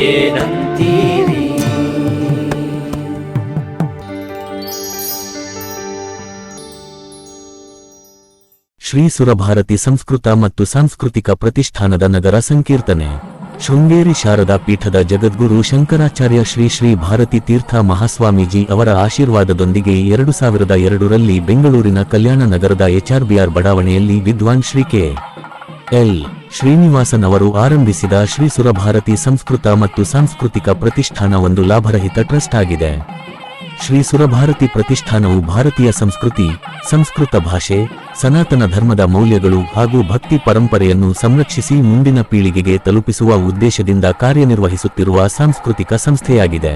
ಏನಂತೀರಿ? ಶ್ರೀ ಸುರಭಾರತಿ ಸಂಸ್ಕೃತ ಮತ್ತು ಸಾಂಸ್ಕೃತಿಕ ಪ್ರತಿಷ್ಠಾನದ ನಗರ ಸಂಕೀರ್ತನೆ. ಶೃಂಗೇರಿ ಶಾರದಾ ಪೀಠದ ಜಗದ್ಗುರು ಶಂಕರಾಚಾರ್ಯ ಶ್ರೀ ಶ್ರೀ ಭಾರತಿ ತೀರ್ಥ ಮಹಾಸ್ವಾಮೀಜಿ ಅವರ ಆಶೀರ್ವಾದದೊಂದಿಗೆ 2002ರಲ್ಲಿ ಬೆಂಗಳೂರಿನ ಕಲ್ಯಾಣ ನಗರದ HRBR ಬಡಾವಣೆಯಲ್ಲಿ ವಿದ್ವಾನ್ ಶ್ರೀ ಕೆ. ಎಲ್. ಶ್ರೀನಿವಾಸನ್ ಅವರು ಆರಂಭಿಸಿದ ಶ್ರೀ ಸುರಭಾರತಿ ಸಂಸ್ಕೃತ ಮತ್ತು ಸಾಂಸ್ಕೃತಿಕ ಪ್ರತಿಷ್ಠಾನ ಒಂದು ಲಾಭರಹಿತ ಟ್ರಸ್ಟ್ ಆಗಿದೆ. ಶ್ರೀ ಸುರಭಾರತಿ ಪ್ರತಿಷ್ಠಾನವು ಭಾರತೀಯ ಸಂಸ್ಕೃತಿ, ಸಂಸ್ಕೃತ ಭಾಷೆ, ಸನಾತನ ಧರ್ಮದ ಮೌಲ್ಯಗಳು ಹಾಗೂ ಭಕ್ತಿ ಪರಂಪರೆಯನ್ನು ಸಂರಕ್ಷಿಸಿ ಮುಂದಿನ ಪೀಳಿಗೆಗೆ ತಲುಪಿಸುವ ಉದ್ದೇಶದಿಂದ ಕಾರ್ಯನಿರ್ವಹಿಸುತ್ತಿರುವ ಸಾಂಸ್ಕೃತಿಕ ಸಂಸ್ಥೆಯಾಗಿದೆ.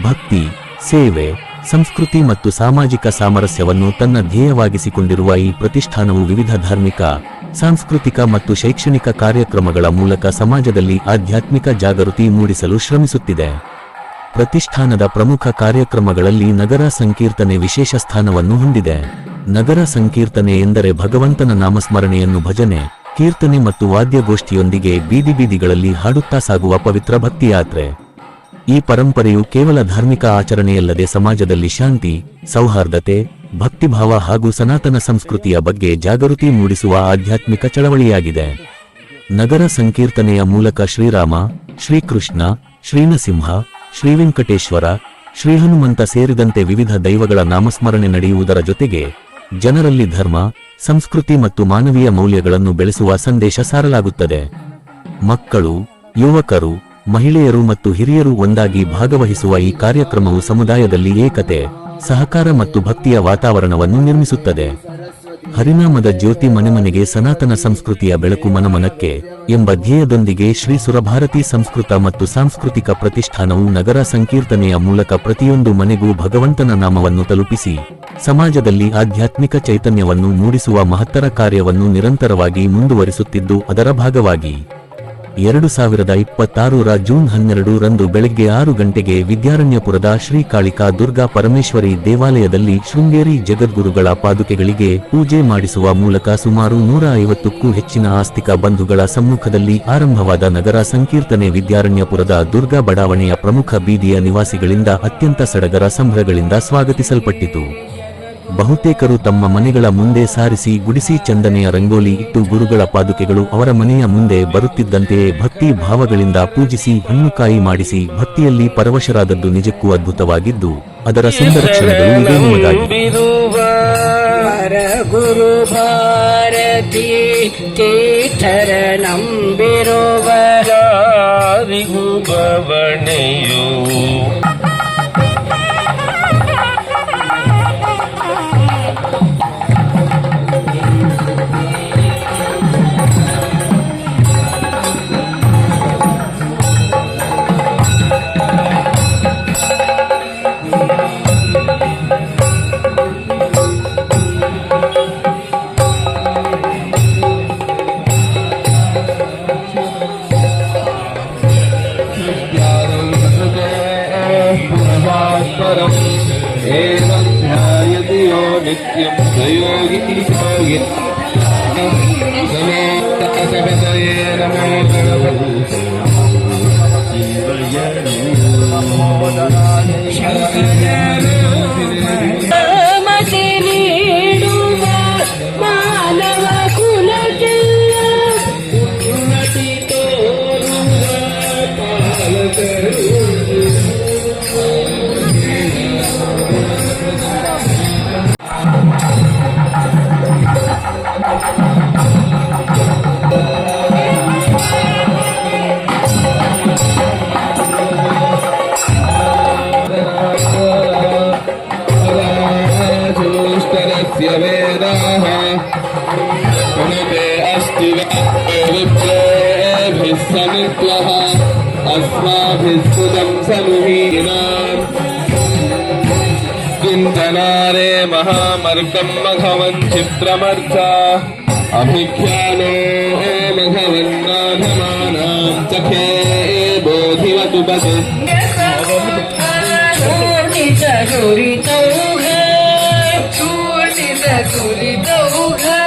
ಭಕ್ತಿ, ಸೇವೆ, ಸಂಸ್ಕೃತಿ ಮತ್ತು ಸಾಮಾಜಿಕ ಸಾಮರಸ್ಯವನ್ನು ತನ್ನ ಧ್ಯೇಯವಾಗಿಸಿಕೊಂಡಿರುವ ಈ ಪ್ರತಿಷ್ಠಾನವು ವಿವಿಧ ಧಾರ್ಮಿಕ, ಸಾಂಸ್ಕೃತಿಕ ಮತ್ತು ಶೈಕ್ಷಣಿಕ ಕಾರ್ಯಕ್ರಮಗಳ ಮೂಲಕ ಸಮಾಜದಲ್ಲಿ ಆಧ್ಯಾತ್ಮಿಕ ಜಾಗೃತಿ ಮೂಡಿಸಲು ಶ್ರಮಿಸುತ್ತಿದೆ. ಪ್ರತಿಷ್ಠಾನದ ಪ್ರಮುಖ ಕಾರ್ಯಕ್ರಮಗಳಲ್ಲಿ ನಗರ ಸಂಕೀರ್ತನೆ ವಿಶೇಷ ಸ್ಥಾನವನ್ನು ಹೊಂದಿದೆ. ನಗರ ಸಂಕೀರ್ತನೆ ಎಂದರೆ ಭಗವಂತನ ನಾಮಸ್ಮರಣೆಯನ್ನು ಭಜನೆ, ಕೀರ್ತನೆ ಮತ್ತು ವಾದ್ಯಗೋಷ್ಠಿಯೊಂದಿಗೆ ಬೀದಿ ಬೀದಿಗಳಲ್ಲಿ ಹಾಡುತ್ತಾ ಸಾಗುವ ಪವಿತ್ರ ಭಕ್ತಿಯಾತ್ರೆ. ಈ ಪರಂಪರೆಯು ಕೇವಲ ಧಾರ್ಮಿಕ ಆಚರಣೆಯಲ್ಲದೆ ಸಮಾಜದಲ್ಲಿ ಶಾಂತಿ, ಸೌಹಾರ್ದತೆ, ಭಕ್ತಿಭಾವ ಹಾಗೂ ಸನಾತನ ಸಂಸ್ಕೃತಿಯ ಬಗ್ಗೆ ಜಾಗೃತಿ ಮೂಡಿಸುವ ಆಧ್ಯಾತ್ಮಿಕ ಚಳವಳಿಯಾಗಿದೆ. ನಗರ ಸಂಕೀರ್ತನೆಯ ಮೂಲಕ ಶ್ರೀರಾಮ, ಶ್ರೀಕೃಷ್ಣ, ಶ್ರೀನರಸಿಂಹ, ಶ್ರೀವೆಂಕಟೇಶ್ವರ, ಶ್ರೀಹನುಮಂತ ಸೇರಿದಂತೆ ವಿವಿಧ ದೈವಗಳ ನಾಮಸ್ಮರಣೆ ನಡೆಯುವುದರ ಜೊತೆಗೆ ಜನರಲ್ಲಿ ಧರ್ಮ, ಸಂಸ್ಕೃತಿ ಮತ್ತು ಮಾನವೀಯ ಮೌಲ್ಯಗಳನ್ನು ಬೆಳೆಸುವ ಸಂದೇಶ ಸಾರಲಾಗುತ್ತದೆ. ಮಕ್ಕಳು, ಯುವಕರು, ಮಹಿಳೆಯರು ಮತ್ತು ಹಿರಿಯರು ಒಂದಾಗಿ ಭಾಗವಹಿಸುವ ಈ ಕಾರ್ಯಕ್ರಮವು ಸಮುದಾಯದಲ್ಲಿ ಏಕತೆ, ಸಹಕಾರ ಮತ್ತು ಭಕ್ತಿಯ ವಾತಾವರಣವನ್ನು ನಿರ್ಮಿಸುತ್ತದೆ. ಹರಿನಾಮದ ಜ್ಯೋತಿ ಮನೆಮನೆಗೆ ಸನಾತನ ಸಂಸ್ಕೃತಿಯ ಬೆಳಕು ಮನಮನಕ್ಕೆ ಎಂಬ ಧ್ಯೇಯದೊಂದಿಗೆ ಶ್ರೀ ಸುರಭಾರತಿ ಸಂಸ್ಕೃತ ಮತ್ತು ಸಾಂಸ್ಕೃತಿಕ ಪ್ರತಿಷ್ಠಾನವು ನಗರ ಸಂಕೀರ್ತನೆಯ ಮೂಲಕ ಪ್ರತಿಯೊಂದು ಮನೆಗೂ ಭಗವಂತನ ನಾಮವನ್ನು ತಲುಪಿಸಿ ಸಮಾಜದಲ್ಲಿ ಆಧ್ಯಾತ್ಮಿಕ ಚೈತನ್ಯವನ್ನು ಮೂಡಿಸುವ ಮಹತ್ತರ ಕಾರ್ಯವನ್ನು ನಿರಂತರವಾಗಿ ಮುಂದುವರಿಸುತ್ತಿದ್ದು, ಅದರ ಭಾಗವಾಗಿ 2026ರ ಜೂನ್ 12ರಂದು ಬೆಳಗ್ಗೆ 6 ಗಂಟೆಗೆ ವಿದ್ಯಾರಣ್ಯಪುರದ ಶ್ರೀ ಕಾಳಿಕಾ ದುರ್ಗಾ ಪರಮೇಶ್ವರಿ ದೇವಾಲಯದಲ್ಲಿ ಶೃಂಗೇರಿ ಜಗದ್ಗುರುಗಳ ಪಾದುಕೆಗಳಿಗೆ ಪೂಜೆ ಮಾಡಿಸುವ ಮೂಲಕ ಸುಮಾರು 150ಕ್ಕೂ ಹೆಚ್ಚಿನ ಆಸ್ತಿಕ ಬಂಧುಗಳ ಸಮ್ಮುಖದಲ್ಲಿ ಆರಂಭವಾದ ನಗರ ಸಂಕೀರ್ತನೆ ವಿದ್ಯಾರಣ್ಯಪುರದ ದುರ್ಗಾ ಬಡಾವಣೆಯ ಪ್ರಮುಖ ಬೀದಿಯ ನಿವಾಸಿಗಳಿಂದ ಅತ್ಯಂತ ಸಡಗರ ಸಂಭ್ರಮಗಳಿಂದ ಸ್ವಾಗತಿಸಲ್ಪಟ್ಟಿತು. ಬಹುತೇಕರು ತಮ್ಮ ಮನೆಗಳ ಮುಂದೆ ಸಾರಿಸಿ ಗುಡಿಸಿ ಚಂದನೆಯ ರಂಗೋಲಿ ಇಟ್ಟು ಗುರುಗಳ ಪಾದುಕೆಗಳು ಅವರ ಮನೆಯ ಮುಂದೆ ಬರುತ್ತಿದ್ದಂತೆಯೇ ಭಕ್ತಿ ಭಾವಗಳಿಂದ ಪೂಜಿಸಿ ಹಣ್ಣುಕಾಯಿ ಮಾಡಿಸಿ ಭಕ್ತಿಯಲ್ಲಿ ಪರವಶರಾದದ್ದು ನಿಜಕ್ಕೂ ಅದ್ಭುತವಾಗಿದ್ದು, ಅದರ ಸುಂದರ ಕ್ಷಣಗಳು ಇದೇ ನಿಮಗಾಗಿ. ಗುರು ಭಾರತಿ ತೀರ್ಥರ ನಂಬಿರುವ ಬವಣೆಯು एवं ध्यायति यो नित्यं प्रयोगी वेदाः पुनते अस्ति विप्रेभिः समित्वः अस्माभिः सुदं समुहीनाम् चिन्तनारे महामर्कं मघवन् चित्रमर्चा अभिख्यानो मघवन्नाधमानां चखे बोधिवतु पदे Guri Dauga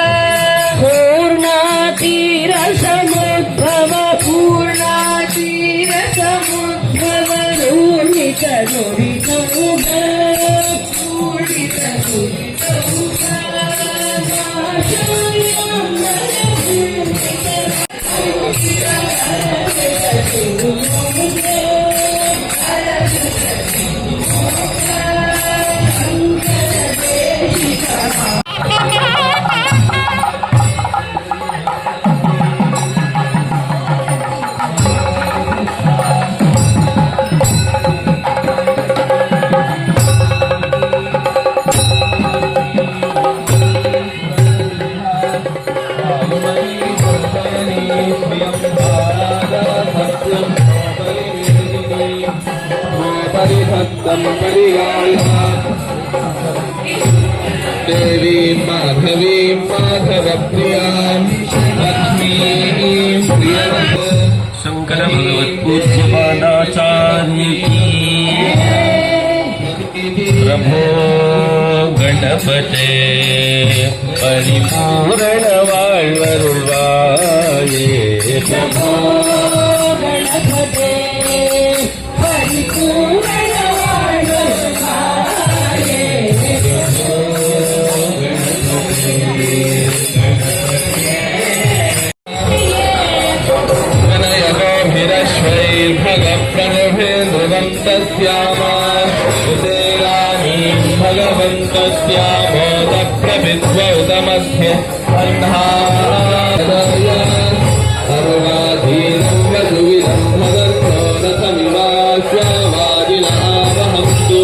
देवी माधवी माधवप्रियां लक्ष्मीं प्रियवती शंकर भगवत पूज्यपादाचार्य की प्रभो गणपते परिपूर्ण வாழ்வருள்வாயே प्रभो गणपते परिपूर्ण भगवन्तस्यामोदप्रविद्वौतमध्ये सर्वाधीनं वधुविदं भगन्तो रथमिवाश्वावादिनावहन्तु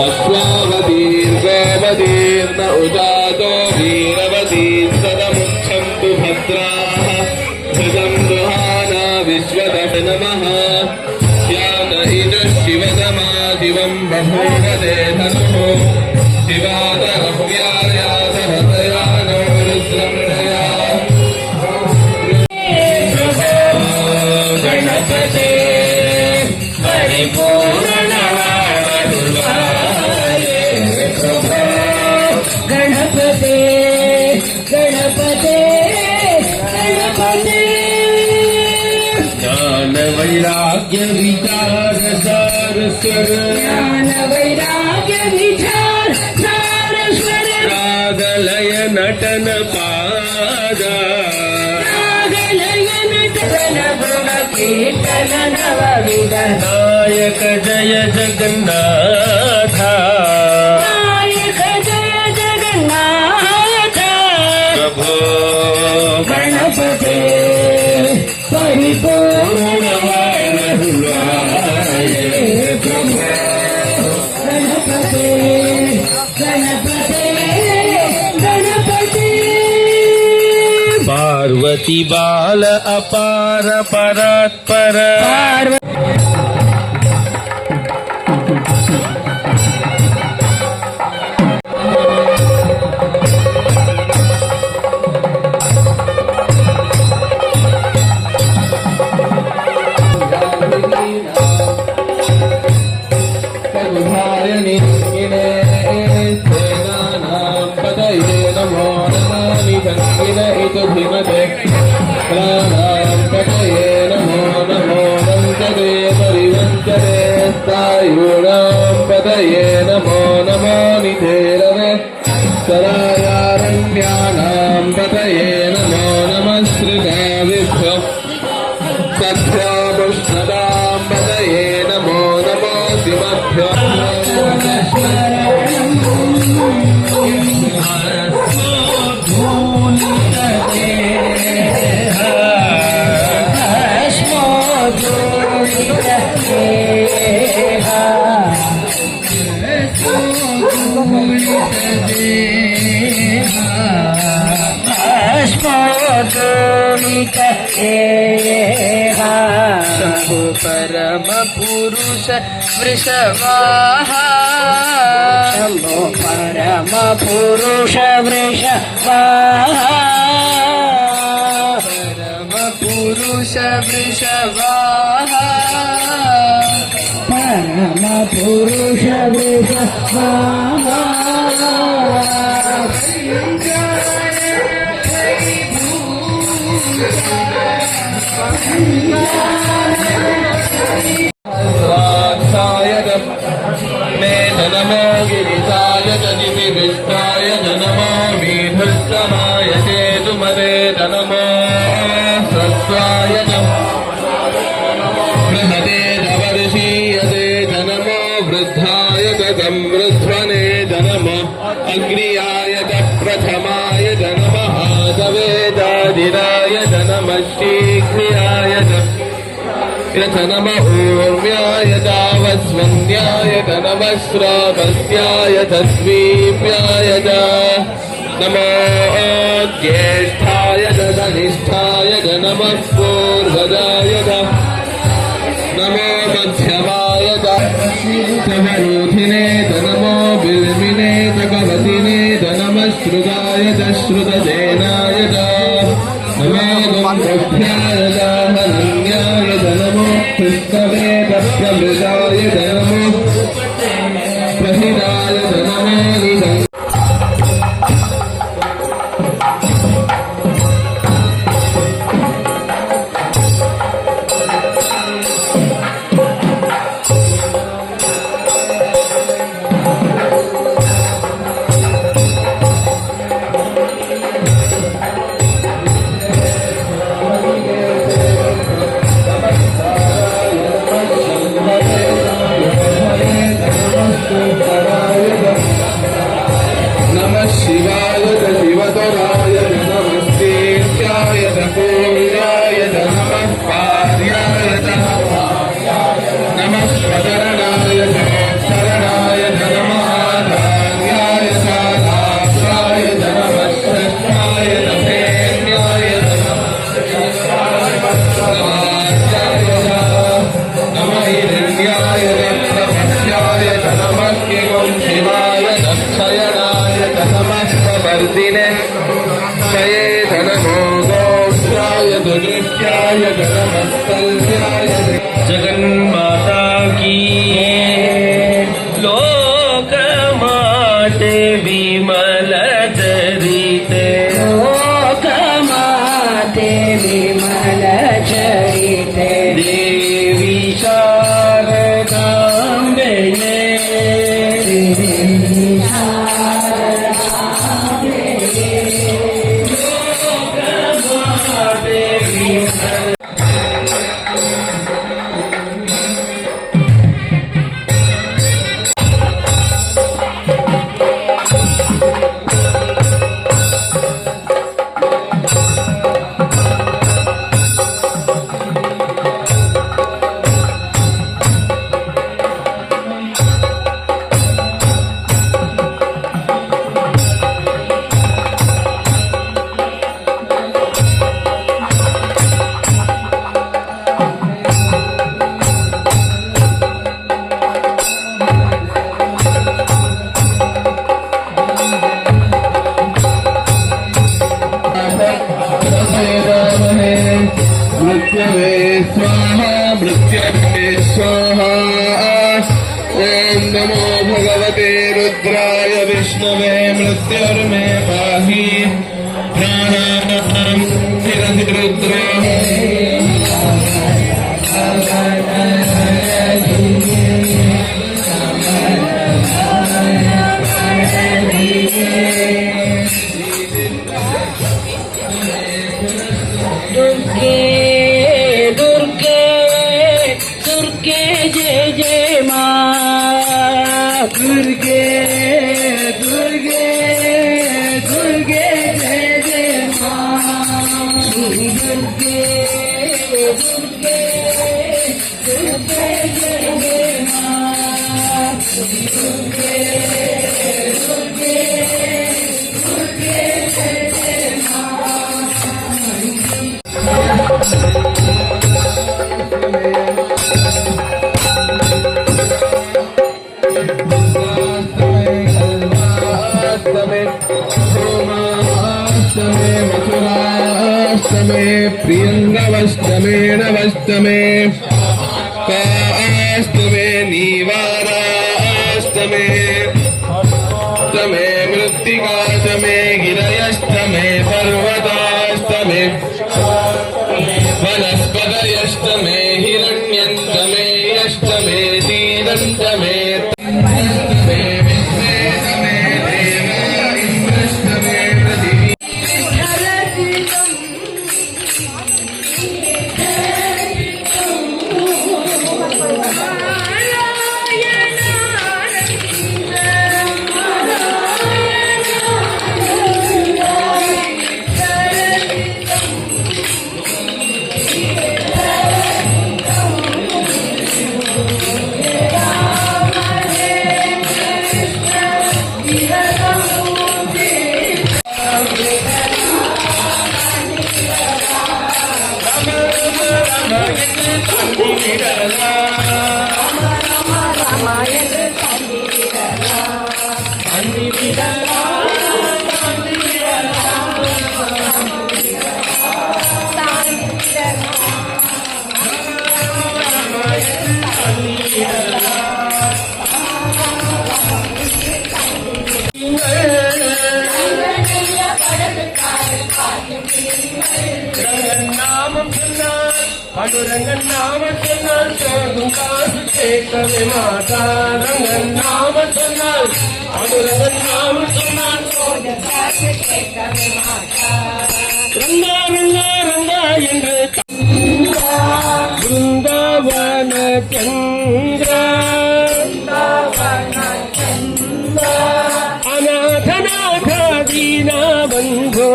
अश्वावदीर्गोवदीर्न उजातो वीरवदीर्सदमुच्छन्तु भद्राः भुजं दुहाना विश्वदश नमः श्याम इदः शिवदमादिवं बभूवदे धनुः शिवादहव्यायाधरतयानो रुद्रमृणया गणपते परिपूर्ण गणपते गणपते गणपते ज्ञान वैराग्य विचार सारस्वर ज्ञान वैराग्य विचार सारस्वर रागलय नटन पादा नागलय नटन गुण कीर्तन नवविध नायक जय जगन्नाथ नायक जय जगन्नाथ प्रभो गणपते परिपूर्ण प्रभो गणपते गणपते गणपते पार्वती बाल अपार परात्पर पतये नमो नमो निधेरवे सरायारण्यानां पतये नमो नमः श्रीगाविभ्यो सत्यापुष्णदां पतये नमो नमो शिवभ्यो शंभु परम पुरुष वृषवाहा शंभु परम पुरुष वृषवाहा परम पुरुष वृषवाहा परम पुरुष वृषवाहा नमो गिरिजाय च विष्टाय नमो मीढुष्टमाय चेतुमते नमो सत्त्वाय बृहते तवर्षीयते नमो वृद्धाय संवृध्वने नमो अग्नियाय च प्रथमाय नमः तवेदादिराय नमः शीघ्रियाय यथ नमः ऊर्म्याय तावस्वन्याय नमः श्रावस्याय तस्वीम्याय च नमो ज्येष्ठाय धनिष्ठाय नमः पूर्वजाय नमो मध्यमाय समरूधिने नमो बिल्मिने कवतिने नमः श्रुताय श्रुतसेनाय नमो मुख्याय हनन्याय नमो कृष्णवे प्रमृताय नमो प्रहिताय नमो निधं नमः शिवाय शिवतराय नमस्तेत्याय पूर्याय नमः पार्याय नमः स्वरणाय शरणाय नमः धार्याय साधाय नमः श्रेष्ठाय नभेन्याय नमः हिरण्याय रत्नभस्याय नमः किं शिवाय दक्षयणाय नमः प्रवर्तिने क्षये नमो गोत्राय दुर्नित्याय नमस्तल्भ्याय जगन्माता की लोकमाते विमल चरिते लोकमाते विमल चरिते देवी शारदाम्बे मृत्यवे स्वाहा मृत्यवे स्वाहा ॐ नमो भगवते रुद्राय विष्णवे मृत्युर्मे पाहि प्राणानां रुद्रो दुर्गे दुर्गे दुर्गे जय जय माँ दुर्गे दुर्गे दुर्गे जय जय माँ दुर्गे दुर्गे दुर्गे जय जय माँ दुर्गे दुर्गे दुर्गे जय जय मथुराष्टमे प्रियङ्गवष्टमे नवष्टमे काष्टमे नीवाराष्टमे अष्टमे मृत्तिकाष्टमे गिरयष्टमे पर्वताष्टमे वनस्पतयष्टमे हिरण्यन्तमे अष्टमे सीदन्तमे अष्टमे विश्वेशमे देव रंगन नाम चंदन गुंकास कवे माता रंगन नाम चंदन रंगन नाम चंदन रंगा रंगा रंगा என்று वृंदावन चंद्र अनाथ दीना बंधो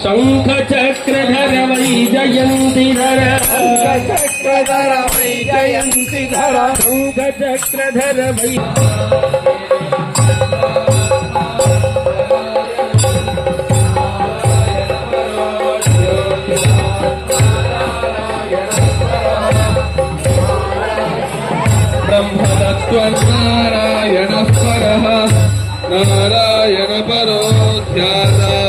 शंख चक्रधर वै जयंतीधर चक्रधर वै जयंतीधर शंख चक्रधर वै ब्रह्मतत्त्वनारायणः परः नारायण परो ध्यानम्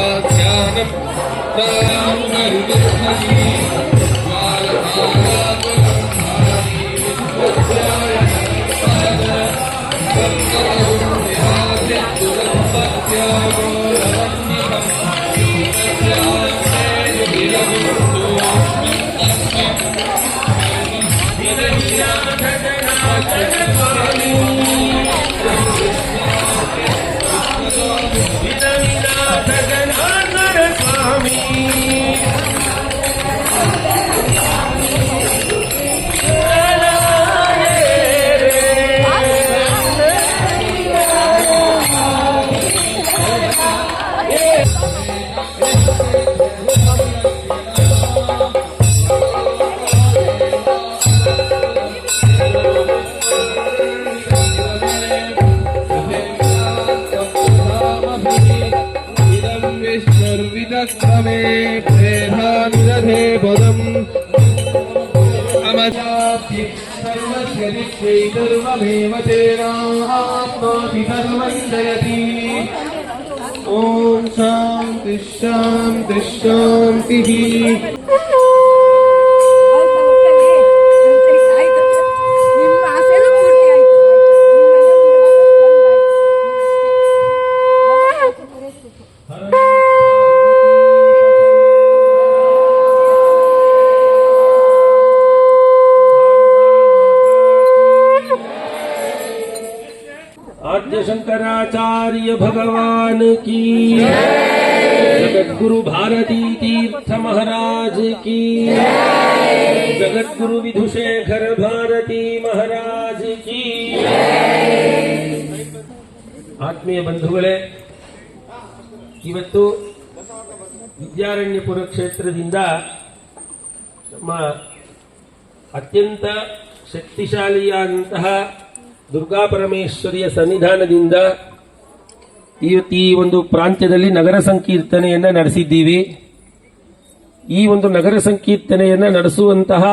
विदग्धमे प्रेधानिरधे पदम् अमजाप्ति सर्वस्य दिक्यै सर्वमेव तेनाप्नोति सर्वं जयति ॐ शान्ति शान्ति शान्तिः ನಿಮ್ಮ ಆಸೆನೂ ಪೂರ್ತಿ ಆಯ್ತು. आद्य शंकराचार्य भगवान की जगद्गुरु भारती तीर्थ महाराज की जगद्गुरु विधुशेखर भारती महाराज की ಆತ್ಮೀಯ ಬಂಧುಗಳೇ, ಇವತ್ತು ವಿದ್ಯಾರಣ್ಯಪುರ ಕ್ಷೇತ್ರದಿಂದ ನಮ್ಮ ಅತ್ಯಂತ ಶಕ್ತಿಶಾಲಿಯಾದಂತಹ ದುರ್ಗಾ ಪರಮೇಶ್ವರಿಯ ಸನ್ನಿಧಾನದಿಂದ ಈ ಒಂದು ಪ್ರಾಂತ್ಯದಲ್ಲಿ ನಗರ ಸಂಕೀರ್ತನೆಯನ್ನು ನಡೆಸಿದ್ದೀವಿ. ಈ ಒಂದು ನಗರ ಸಂಕೀರ್ತನೆಯನ್ನು ನಡೆಸುವಂತಹ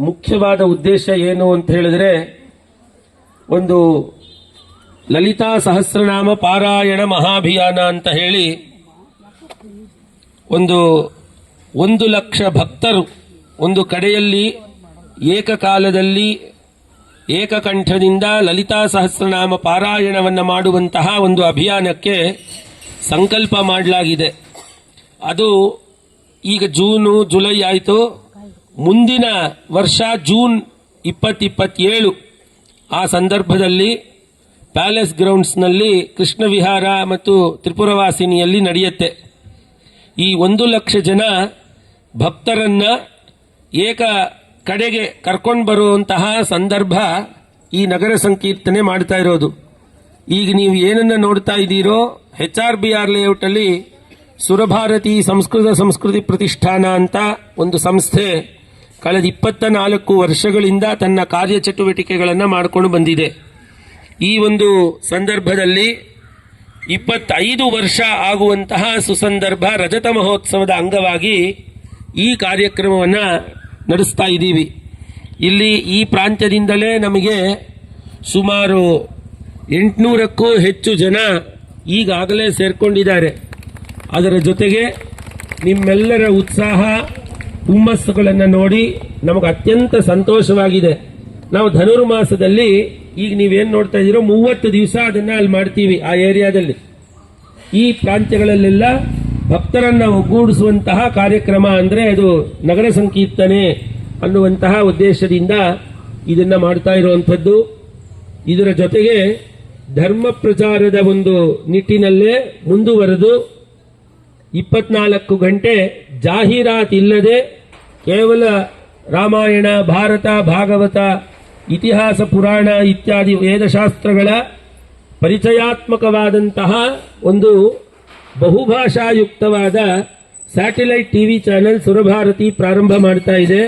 ಮುಖ್ಯವಾದ ಉದ್ದೇಶ ಏನು ಅಂತ ಹೇಳಿದ್ರೆ, ಒಂದು ಲಲಿತಾ ಸಹಸ್ರನಾಮ ಪಾರಾಯಣ ಮಹಾಭಿಯಾನ ಅಂತ ಹೇಳಿ 1,00,000 ಭಕ್ತರು ಒಂದು ಕಡೆಯಲ್ಲಿ ಏಕಕಾಲದಲ್ಲಿ ಏಕಕಂಠದಿಂದ ಲಲಿತಾ ಸಹಸ್ರನಾಮ ಪಾರಾಯಣವನ್ನು ಮಾಡುವಂತಹ ಒಂದು ಅಭಿಯಾನಕ್ಕೆ ಸಂಕಲ್ಪ ಮಾಡಲಾಗಿದೆ. ಅದು ಈಗ ಜುಲೈ ಆಯಿತು. ಮುಂದಿನ ವರ್ಷ ಜೂನ್ 2027 ಆ ಸಂದರ್ಭದಲ್ಲಿ ಪ್ಯಾಲೇಸ್ ಗ್ರೌಂಡ್ಸ್ನಲ್ಲಿ ಕೃಷ್ಣ ವಿಹಾರ ಮತ್ತು ತ್ರಿಪುರವಾಸಿನಿಯಲ್ಲಿ ನಡೆಯುತ್ತೆ. ಈ 1,00,000 ಜನ ಭಕ್ತರನ್ನ ಏಕ ಕಡೆಗೆ ಕರ್ಕೊಂಡು ಬರುವಂತಹ ಸಂದರ್ಭ ಈ ನಗರ ಸಂಕೀರ್ತನೆ ಮಾಡ್ತಾ ಇರೋದು. ಈಗ ನೀವು ಏನನ್ನ ನೋಡ್ತಾ ಇದ್ದೀರೋ, HRBR ಲೇಔಟ್ ಅಲ್ಲಿ ಸುರಭಾರತಿ ಸಂಸ್ಕೃತಿ ಪ್ರತಿಷ್ಠಾನ ಅಂತ ಒಂದು ಸಂಸ್ಥೆ ಕಳೆದ 24 ವರ್ಷಗಳಿಂದ ತನ್ನ ಕಾರ್ಯಚಟುವಟಿಕೆಗಳನ್ನು ಮಾಡಿಕೊಂಡು ಬಂದಿದೆ. ಈ ಒಂದು ಸಂದರ್ಭದಲ್ಲಿ 25 ವರ್ಷ ಆಗುವಂತಹ ಸುಸಂದರ್ಭ ರಜತ ಮಹೋತ್ಸವದ ಅಂಗವಾಗಿ ಈ ಕಾರ್ಯಕ್ರಮವನ್ನು ನಡೆಸ್ತಾ ಇದ್ದೀವಿ. ಇಲ್ಲಿ ಈ ಪ್ರಾಂತ್ಯದಿಂದಲೇ ನಮಗೆ ಸುಮಾರು 800ಕ್ಕೂ ಹೆಚ್ಚು ಜನ ಈಗಾಗಲೇ ಸೇರ್ಕೊಂಡಿದ್ದಾರೆ. ಅದರ ಜೊತೆಗೆ ನಿಮ್ಮೆಲ್ಲರ ಉತ್ಸಾಹ ಹುಮ್ಮಸ್ಸುಗಳನ್ನು ನೋಡಿ ನಮಗೆ ಅತ್ಯಂತ ಸಂತೋಷವಾಗಿದೆ. ನಾವು ಧನುರ್ಮಾಸದಲ್ಲಿ ಈಗ ನೀವೇನು ನೋಡ್ತಾ ಇದ್ದೀರೋ 30 ದಿವಸ ಅದನ್ನು ಅಲ್ಲಿ ಮಾಡ್ತೀವಿ. ಆ ಏರಿಯಾದಲ್ಲಿ ಈ ಪ್ರಾಂತ್ಯಗಳಲ್ಲೆಲ್ಲ ಭಕ್ತರನ್ನ ಒಗ್ಗೂಡಿಸುವಂತಹ ಕಾರ್ಯಕ್ರಮ ಅಂದರೆ ಅದು ನಗರ ಸಂಕೀರ್ತನೆ ಅನ್ನುವಂತಹ ಉದ್ದೇಶದಿಂದ ಇದನ್ನ ಮಾಡ್ತಾ ಇರುವಂಥದ್ದು. ಇದರ ಜೊತೆಗೆ ಧರ್ಮ ಪ್ರಚಾರದ ಒಂದು ನಿಟ್ಟಿನಲ್ಲೇ ಮುಂದುವರೆದು 24 ಗಂಟೆ ಜಾಹೀರಾತ್ ಇಲ್ಲದೆ ಕೇವಲ ರಾಮಾಯಣ, ಭಾರತ, ಭಾಗವತ, ಇತಿಹಾಸ, ಪುರಾಣ ಇತ್ಯಾದಿ ವೇದಶಾಸ್ತ್ರಗಳ ಪರಿಚಯಾತ್ಮಕವಾದಂತಹ ಒಂದು ಬಹುಭಾಷಾಯುಕ್ತವಾದ ಸ್ಯಾಟಲೈಟ್ ಟಿವಿ ಚಾನೆಲ್ ಸುರಭಾರತಿ ಪ್ರಾರಂಭ ಮಾಡ್ತಾ ಇದೆ.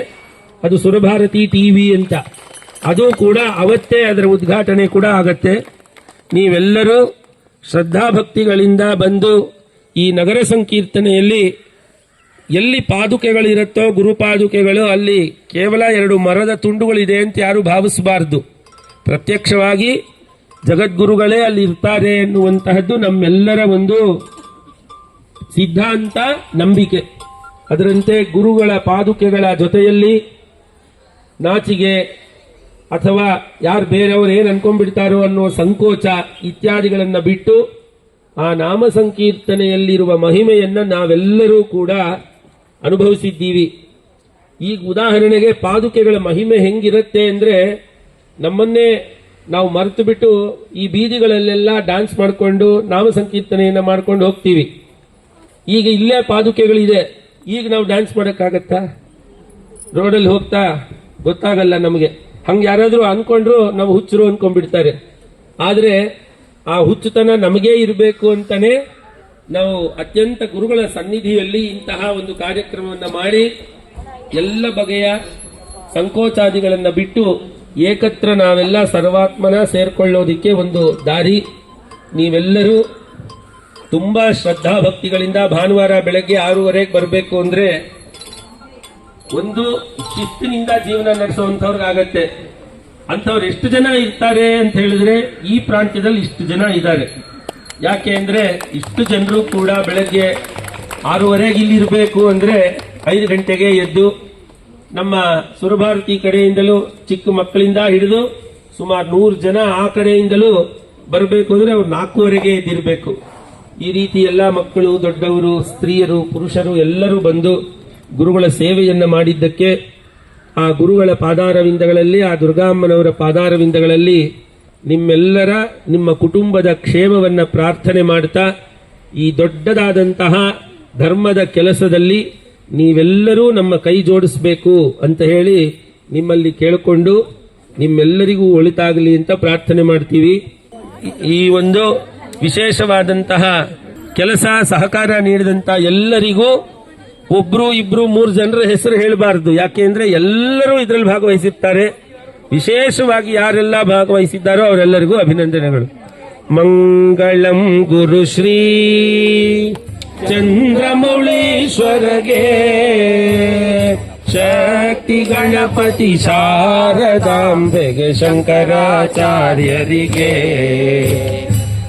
ಅದು ಸುರಭಾರತಿ ಟಿವಿ ಅಂತ. ಅದು ಕೂಡ ಅವತ್ತೇ ಅದರ ಉದ್ಘಾಟನೆ ಕೂಡ ಆಗತ್ತೆ. ನೀವೆಲ್ಲರೂ ಶ್ರದ್ಧಾಭಕ್ತಿಗಳಿಂದ ಬಂದು ಈ ನಗರ ಸಂಕೀರ್ತನೆಯಲ್ಲಿ ಎಲ್ಲಿ ಪಾದುಕೆಗಳಿರುತ್ತೋ ಗುರುಪಾದುಕೆಗಳು ಅಲ್ಲಿ ಕೇವಲ 2 ಮರದ ತುಂಡುಗಳಿದೆ ಅಂತ ಯಾರು ಭಾವಿಸಬಾರದು. ಪ್ರತ್ಯಕ್ಷವಾಗಿ ಜಗದ್ಗುರುಗಳೇ ಅಲ್ಲಿ ಇರ್ತಾರೆ ಎನ್ನುವಂತಹದ್ದು ನಮ್ಮೆಲ್ಲರ ಒಂದು ಸಿದ್ಧಾಂತ, ನಂಬಿಕೆ. ಅದರಂತೆ ಗುರುಗಳ ಪಾದುಕೆಗಳ ಜೊತೆಯಲ್ಲಿ ನಾಚಿಗೆ ಅಥವಾ ಯಾರು ಬೇರೆಯವರು ಏನು ಅನ್ಕೊಂಡ್ಬಿಡ್ತಾರೋ ಅನ್ನೋ ಸಂಕೋಚ ಇತ್ಯಾದಿಗಳನ್ನು ಬಿಟ್ಟು ಆ ನಾಮ ಸಂಕೀರ್ತನೆಯಲ್ಲಿರುವ ಮಹಿಮೆಯನ್ನ ನಾವೆಲ್ಲರೂ ಕೂಡ ಅನುಭವಿಸಿದ್ದೀವಿ. ಈಗ ಉದಾಹರಣೆಗೆ ಪಾದುಕೆಗಳ ಮಹಿಮೆ ಹೆಂಗಿರುತ್ತೆ ಅಂದ್ರೆ, ನಮ್ಮನ್ನೇ ನಾವು ಮರೆತು ಬಿಟ್ಟು ಈ ಬೀದಿಗಳಲ್ಲೆಲ್ಲ ಡ್ಯಾನ್ಸ್ ಮಾಡಿಕೊಂಡು ನಾಮ ಸಂಕೀರ್ತನೆಯನ್ನ ಮಾಡ್ಕೊಂಡು ಹೋಗ್ತೀವಿ. ಈಗ ಇಲ್ಲೇ ಪಾದುಕೆಗಳಿದೆ, ಈಗ ನಾವು ಡ್ಯಾನ್ಸ್ ಮಾಡೋಕ್ಕಾಗತ್ತಾ? ರೋಡಲ್ಲಿ ಹೋಗ್ತಾ ಗೊತ್ತಾಗಲ್ಲ ನಮಗೆ. ಹಂಗೆ ಯಾರಾದರೂ ಅನ್ಕೊಂಡ್ರು ನಾವು ಹುಚ್ಚರು ಅನ್ಕೊಂಡ್ಬಿಡ್ತಾರೆ. ಆದರೆ ಆ ಹುಚ್ಚುತನ ನಮಗೇ ಇರಬೇಕು ಅಂತಾನೆ ನಾವು ಅತ್ಯಂತ ಗುರುಗಳ ಸನ್ನಿಧಿಯಲ್ಲಿ ಇಂತಹ ಒಂದು ಕಾರ್ಯಕ್ರಮವನ್ನು ಮಾಡಿ ಎಲ್ಲ ಬಗೆಯ ಸಂಕೋಚಾದಿಗಳನ್ನು ಬಿಟ್ಟು ಏಕತ್ರ ನಾವೆಲ್ಲ ಸರ್ವಾತ್ಮನ ಸೇರ್ಕೊಳ್ಳೋದಿಕ್ಕೆ ಒಂದು ದಾರಿ. ನೀವೆಲ್ಲರೂ ತುಂಬಾ ಶ್ರದ್ಧಾಭಕ್ತಿಗಳಿಂದ ಭಾನುವಾರ ಬೆಳಗ್ಗೆ 6:30ಗೆ ಬರಬೇಕು ಅಂದ್ರೆ ಒಂದು ಶಿಸ್ತಿನಿಂದ ಜೀವನ ನಡೆಸುವಂತವ್ರಿಗಾಗತ್ತೆ. ಅಂಥವ್ರು ಎಷ್ಟು ಜನ ಇರ್ತಾರೆ ಅಂತ ಹೇಳಿದ್ರೆ ಈ ಪ್ರಾಂತ್ಯದಲ್ಲಿ ಇಷ್ಟು ಜನ ಇದ್ದಾರೆ. ಯಾಕೆ ಅಂದ್ರೆ ಇಷ್ಟು ಜನರು ಕೂಡ ಬೆಳಗ್ಗೆ 6:30ಗೆ ಇಲ್ಲಿ ಇರಬೇಕು ಅಂದ್ರೆ 5 ಗಂಟೆಗೆ ಎದ್ದು ನಮ್ಮ ಸುರಭಾರತಿ ಕಡೆಯಿಂದಲೂ ಚಿಕ್ಕ ಮಕ್ಕಳಿಂದ ಹಿಡಿದು ಸುಮಾರು 100 ಜನ ಆ ಕಡೆಯಿಂದಲೂ ಬರಬೇಕು ಅಂದ್ರೆ ಅವ್ರು 4:15ಗೆ ಎದ್ದಿರಬೇಕು. ಈ ರೀತಿ ಎಲ್ಲ ಮಕ್ಕಳು, ದೊಡ್ಡವರು, ಸ್ತ್ರೀಯರು, ಪುರುಷರು ಎಲ್ಲರೂ ಬಂದು ಗುರುಗಳ ಸೇವೆಯನ್ನ ಮಾಡಿದ್ದಕ್ಕೆ ಆ ಗುರುಗಳ ಪಾದಾರವಿಂದಗಳಲ್ಲಿ, ಆ ದುರ್ಗಾಮ್ಮನವರ ಪಾದಾರವಿಂದಗಳಲ್ಲಿ ನಿಮ್ಮೆಲ್ಲರ, ನಿಮ್ಮ ಕುಟುಂಬದ ಕ್ಷೇಮವನ್ನ ಪ್ರಾರ್ಥನೆ ಮಾಡ್ತಾ ಈ ದೊಡ್ಡದಾದಂತಹ ಧರ್ಮದ ಕೆಲಸದಲ್ಲಿ ನೀವೆಲ್ಲರೂ ನಮ್ಮ ಕೈ ಜೋಡಿಸಬೇಕು ಅಂತ ಹೇಳಿ ನಿಮ್ಮಲ್ಲಿ ಕೇಳಿಕೊಂಡು ನಿಮ್ಮೆಲ್ಲರಿಗೂ ಒಳಿತಾಗಲಿ ಅಂತ ಪ್ರಾರ್ಥನೆ ಮಾಡ್ತೀವಿ. ಈ ಒಂದು ವಿಶೇಷವಾದಂತಹ ಕೆಲಸ ಸಹಕಾರ ನೀಡಿದಂತ ಎಲ್ಲರಿಗೂ ಒಬ್ರು, ಇಬ್ರು, 3 ಜನರ ಹೆಸರು ಹೇಳಬಾರದು. ಯಾಕೆಂದ್ರೆ ಎಲ್ಲರೂ ಇದರಲ್ಲಿ ಭಾಗವಹಿಸಿರ್ತಾರೆ. ವಿಶೇಷವಾಗಿ ಯಾರೆಲ್ಲ ಭಾಗವಹಿಸಿದ್ದಾರೋ ಅವರೆಲ್ಲರಿಗೂ ಅಭಿನಂದನೆಗಳು. ಮಂಗಳಂ ಗುರು ಶ್ರೀ ಚಂದ್ರಮೌಳೀಶ್ವರಗೆ, ಶಕ್ತಿ ಗಣಪತಿ ಶಾರದಾಂಬೆಗೆ, ಶಂಕರಾಚಾರ್ಯರಿಗೆ,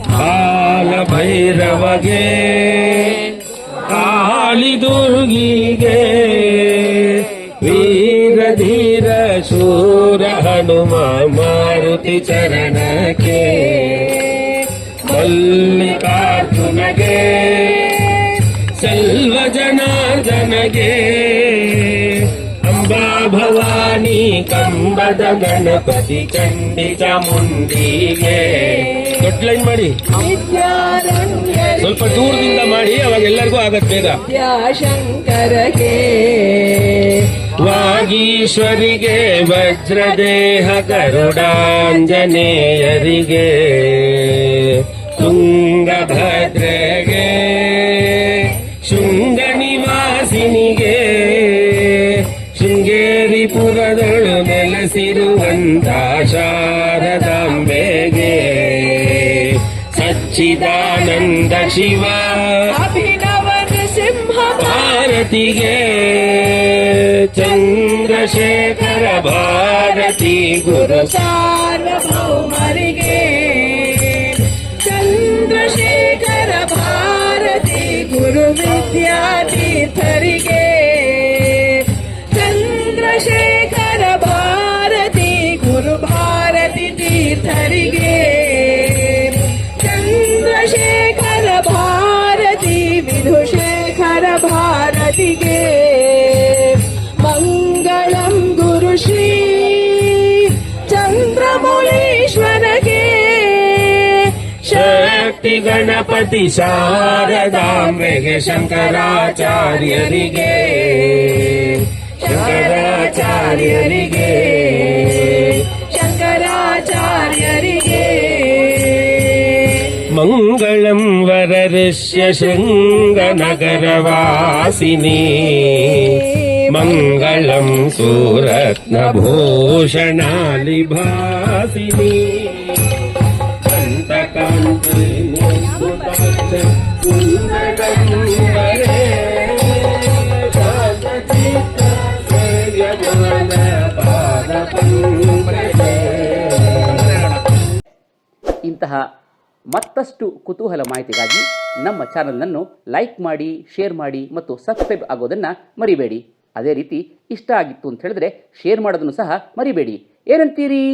ಬಾಲ ಭೈರವಗೆ, ಕಾಳಿ ದುರ್ಗಿಗೆ, ವೀರ ಧೀರ ಶೂರ ಹನುಮ ಮಾರುತಿ ಚರಣಕ್ಕೆ, ಮಲ್ಲಿಕಾರ್ಜುನಗೆ, ಸೆಲ್ವ ಜನಾರ್ದನಗೆ, ಅಂಬಾ ಭವಾನಿ ಕಂಬದ ಗಣಪತಿ ಚಂಡಿ ಚಾಮುಂಡಿಗೆ. ದೊಡ್ಡ ಲೈನ್ ಮಾಡಿ, ಸ್ವಲ್ಪ ದೂರದಿಂದ ಮಾಡಿ, ಅವಾಗ ಎಲ್ಲರಿಗೂ ಆಗತ್ತೆ ಬೇಗ. ಶಂಕರಗೆ, ವಾಗೀಶ್ವರಿಗೆ, ವಜ್ರದೇಹ ಗರುಡಾಂಜನೇಯರಿಗೆ, ತುಂಗಭದ್ರೆಗೆ, ಶೃಂಗ ನಿವಾಸಿನಿಗೆ, ಶೃಂಗೇರಿಪುರದಳು ನೆಲೆಸಿರುವಂತ ಶಾರದಾಂಬೆಗೆ, ಸಚ್ಚಿದಾನಂದ ಶಿವ ಅಭಿನವ ನೃಸಿಂಹ ಭಾರತಿಗೆ, ಚಂದ್ರಶೇಖರ ಭಾರತಿ ಗುರು ಸಾರ್ವಭೌಮರಿಗೆ, ಚಂದ್ರಶೇಖರ ಭಾರತಿ ಗುರು ವಿದ್ಯಾತೀರ್ಥರಿಗೆ, ಚಂದ್ರಶೇಖರ ಭಾರತಿ ಗುರು ಭಾರತಿ ತೀರ್ಥರಿಗೆ, ಚಂದ್ರಶೇಖರ ಭಾರತಿ ವಿಧುಶೇಖರ ಶಕ್ತಿ ಗಣಪತಿ ಶಾರದಾಂಬೆಗೆ ಶಂಕರಾಚಾರ್ಯರಿಗೆ ಶಂಕರಾಚಾರ್ಯರಿಗೆ ಶಂಕರಾಚಾರ್ಯರಿಗೆ ಮಂಗಳಂ ವರಋಷ್ಯ ಶೃಂಗನಗರವಾಸಿನಿ ಮಂಗಳಂ ಸುರತ್ನಭೂಷಣಾಲಿಭಾಸಿನಿ ಕಂತಕಾಂತರಿಣಿ ಸುಂದರಂಗರೇ ಶಾಂತಚಿತ್ತ ಸೇವ್ಯಮಾನ ಪಾದಪಂಕಜೇ. ಇಂತಹ ಮತ್ತಷ್ಟು ಕುತೂಹಲ ಮಾಹಿತಿಗಾಗಿ ನಮ್ಮ ಚಾನಲನ್ನು ಲೈಕ್ ಮಾಡಿ, ಶೇರ್ ಮಾಡಿ ಮತ್ತು ಸಬ್ಸ್ಕ್ರೈಬ್ ಆಗೋದನ್ನು ಮರಿಬೇಡಿ. ಅದೇ ರೀತಿ ಇಷ್ಟ ಆಗಿತ್ತು ಅಂತ ಹೇಳಿದ್ರೆ ಶೇರ್ ಮಾಡೋದನ್ನು ಸಹ ಮರಿಬೇಡಿ. ಏನಂತೀರಿ?